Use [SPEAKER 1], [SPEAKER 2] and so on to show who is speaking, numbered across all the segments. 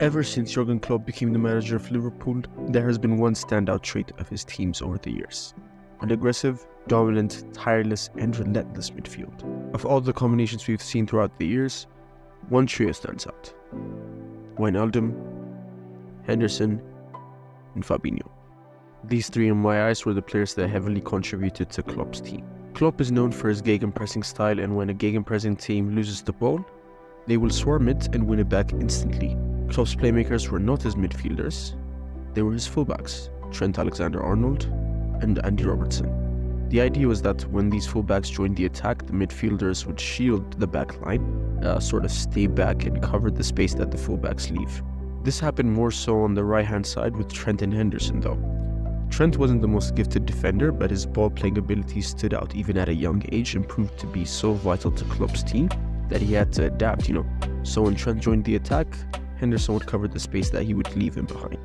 [SPEAKER 1] Ever since Jurgen Klopp became the manager of Liverpool, there has been one standout trait of his teams over the years: an aggressive, dominant, tireless, and relentless midfield. Of all the combinations we've seen throughout the years, one trio stands out: Wijnaldum, Henderson, and Fabinho. These three, in my eyes, were the players that heavily contributed to Klopp's team. Klopp is known for his gegenpressing style, and when a gegenpressing team loses the ball, they will swarm it and win it back instantly. Klopp's playmakers were not his midfielders, they were his fullbacks, Trent Alexander-Arnold and Andy Robertson. The idea was that when these fullbacks joined the attack, the midfielders would shield the back line, sort of stay back and cover the space that the fullbacks leave. This happened more so on the right-hand side with Trent and Henderson though. Trent wasn't the most gifted defender, but his ball-playing abilities stood out even at a young age and proved to be so vital to Klopp's team that he had to adapt, So when Trent joined the attack, Henderson would cover the space that he would leave him behind.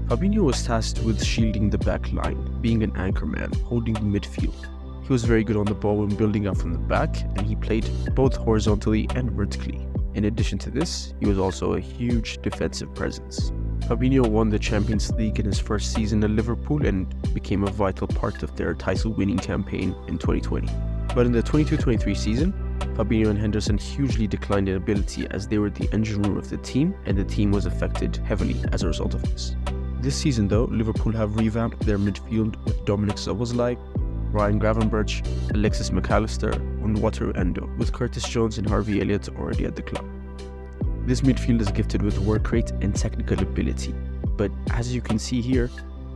[SPEAKER 1] Fabinho was tasked with shielding the back line, being an anchor man, holding the midfield. He was very good on the ball when building up from the back, and he played both horizontally and vertically. In addition to this, he was also a huge defensive presence. Fabinho won the Champions League in his first season at Liverpool and became a vital part of their title-winning campaign in 2020. But in the 22-23 season, Fabinho and Henderson hugely declined in ability as they were the engine room of the team, and the team was affected heavily as a result of this. This season though, Liverpool have revamped their midfield with Dominic Szoboszlai, Ryan Gravenberch, Alexis McAllister, and Wataru Endo, with Curtis Jones and Harvey Elliott already at the club. This midfield is gifted with work rate and technical ability, but as you can see here,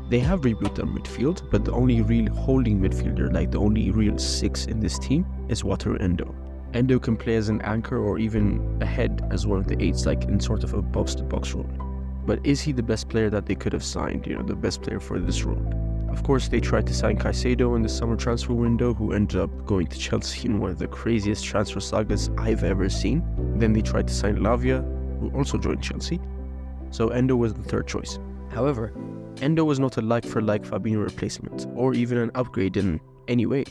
[SPEAKER 1] they have rebuilt their midfield, but the only real holding midfielder, like the only real six in this team, is Wataru Endo. Endo can play as an anchor or even ahead as one of the eights, like in sort of a box-to-box role. But is he the best player that they could have signed, the best player for this role? Of course, they tried to sign Caicedo in the summer transfer window, who ended up going to Chelsea in one of the craziest transfer sagas I've ever seen. Then they tried to sign Lavia, who also joined Chelsea. So Endo was the third choice. However, Endo was not a like-for-like Fabinho replacement, or even an upgrade in any way.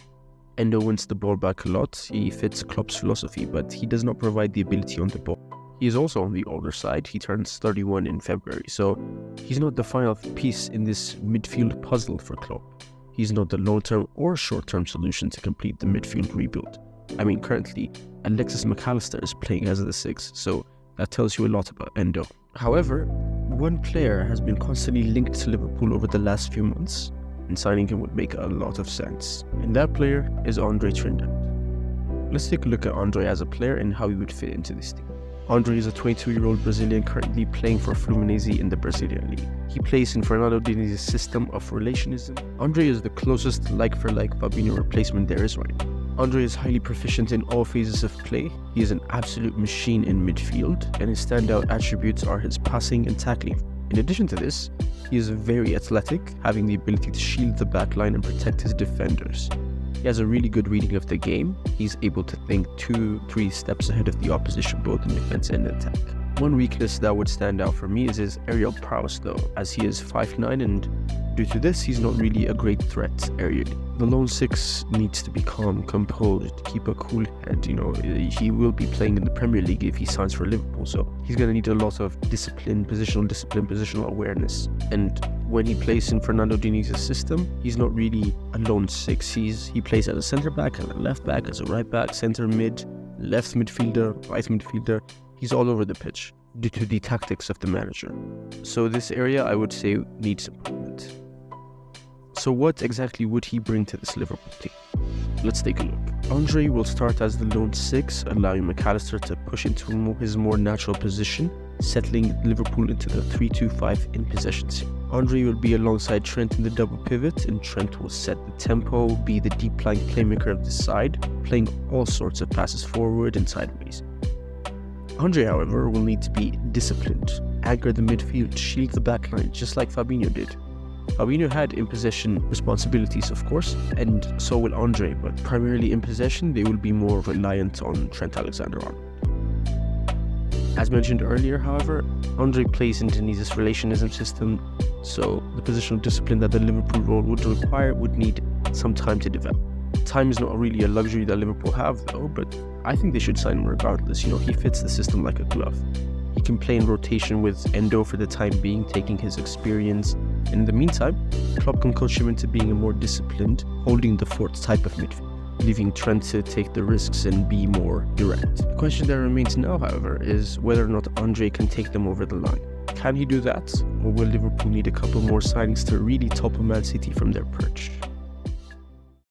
[SPEAKER 1] Endo wins the ball back a lot, he fits Klopp's philosophy, but he does not provide the ability on the ball. He is also on the older side, he turns 31 in February, so he's not the final piece in this midfield puzzle for Klopp. He's not the long-term or short-term solution to complete the midfield rebuild. Currently, Alexis McAllister is playing as the six, so that tells you a lot about Endo. However, one player has been constantly linked to Liverpool over the last few months, and signing him would make a lot of sense. And that player is Andre Trindade. Let's take a look at Andre as a player and how he would fit into this team. Andre is a 22-year-old Brazilian currently playing for Fluminense in the Brazilian league. He plays in Fernando Diniz' system of relationism. Andre is the closest like-for-like Fabinho replacement there is right now. Andre is highly proficient in all phases of play. He is an absolute machine in midfield, and his standout attributes are his passing and tackling. In addition to this, he is very athletic, having the ability to shield the backline and protect his defenders. He has a really good reading of the game. He's able to think 2-3 steps ahead of the opposition, both in defense and attack. One weakness that would stand out for me is his aerial prowess though, as he is 5'9", and due to this, he's not really a great threat aerially. The lone six needs to be calm, composed, keep a cool head. He will be playing in the Premier League if he signs for Liverpool, so he's going to need a lot of discipline, positional awareness. And when he plays in Fernando Diniz' system, he's not really a lone six. He plays as a centre back, as a left back, as a right back, centre mid, left midfielder, right midfielder. He's all over the pitch due to the tactics of the manager. So this area, I would say, needs improvement. So what exactly would he bring to this Liverpool team? Let's take a look. Andre will start as the lone six, allowing McAllister to push into his more natural position, settling Liverpool into the 3-2-5 in possession. Andre will be alongside Trent in the double pivot, and Trent will set the tempo, be the deep-lying playmaker of the side, playing all sorts of passes forward and sideways. Andre, however, will need to be disciplined, anchor the midfield, shield the backline, just like Fabinho did. Fabinho had in possession responsibilities, of course, and so will Andre, but primarily in possession, they will be more reliant on Trent Alexander-Arnold. As mentioned earlier, however, Andre plays in Diniz' relationism system, so the positional discipline that the Liverpool role would require would need some time to develop. Time is not really a luxury that Liverpool have though, but I think they should sign him regardless. He fits the system like a glove. He can play in rotation with Endo for the time being, taking his experience. And in the meantime, Klopp can coach him into being a more disciplined, holding the fort type of midfield, leaving Trent to take the risks and be more direct. The question that remains now, however, is whether or not Andre can take them over the line. Can he do that, or will Liverpool need a couple more signings to really topple Man City from their perch?